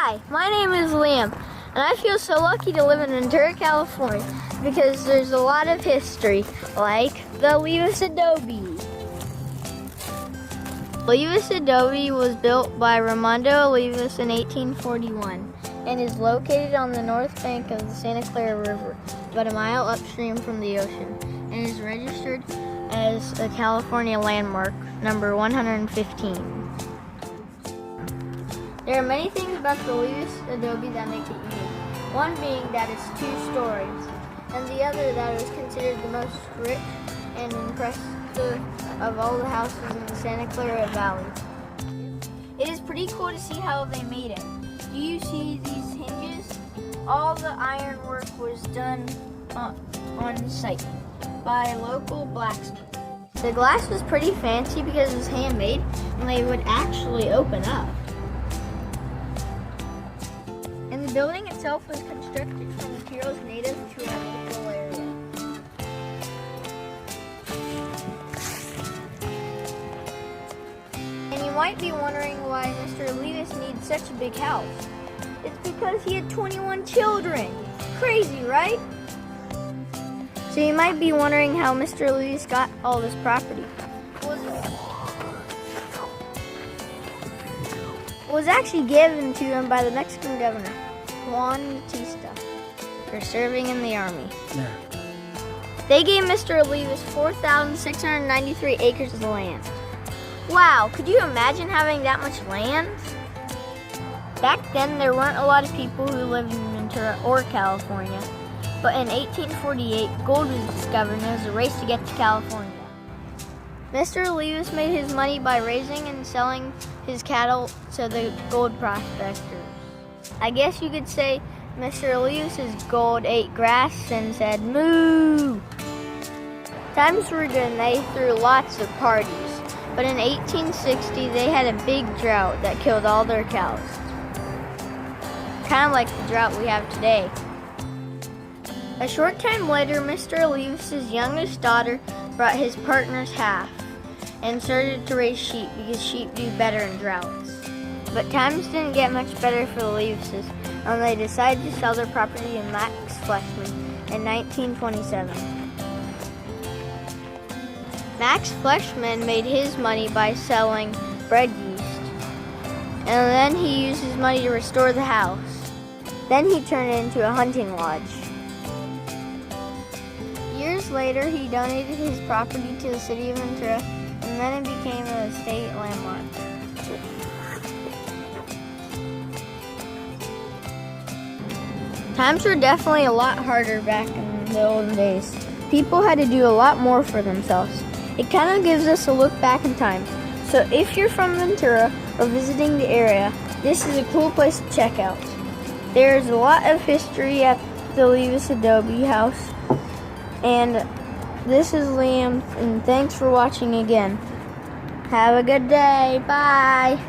Hi, my name is Liam, and I feel so lucky to live in Ventura, California, because there's a lot of history, like the Olivas Adobe. Olivas Adobe was built by Raimondo Olivas in 1841 and is located on the north bank of the Santa Clara River, about a mile upstream from the ocean, and is registered as a California landmark, number 115. There are many things about the Olivas Adobe that make it unique. One being that it's 2 stories, and the other that it was considered the most rich and impressive of all the houses in the Santa Clara Valley. It is pretty cool to see how they made it. Do you see these hinges? All the ironwork was done on site by a local blacksmith. The glass was pretty fancy because it was handmade, and they would actually open up. And the building itself was constructed from materials native to our local area. And you might be wondering why Mr. Olivas needs such a big house. It's because he had 21 children. Crazy, right? So you might be wondering how Mr. Olivas got all this property. It was actually given to him by the Mexican governor, Juan Batista, for serving in the army. Yeah. They gave Mr. Olivas 4,693 acres of land. Wow, could you imagine having that much land? Back then, there weren't a lot of people who lived in Ventura or California, but in 1848, gold was discovered and there was a race to get to California. Mr. Olivas made his money by raising and selling his cattle to the gold prospectors. I guess you could say Mr. Olivas' gold ate grass and said, "Moo!" Times were good and they threw lots of parties, but in 1860 they had a big drought that killed all their cows. Kind of like the drought we have today. A short time later, Mr. Olivas' youngest daughter brought his partner's half and started to raise sheep because sheep do better in droughts. But times didn't get much better for the Olivases, and they decided to sell their property to Max Fleshman in 1927. Max Fleshman made his money by selling bread yeast, and then he used his money to restore the house. Then he turned it into a hunting lodge. Years later, he donated his property to the city of Ventura, and then it became a state landmark. Times were definitely a lot harder back in the olden days. People had to do a lot more for themselves. It kind of gives us a look back in time. So if you're from Ventura or visiting the area, this is a cool place to check out. There's a lot of history at the Olivas Adobe house. And this is Liam, and thanks for watching again. Have a good day. Bye.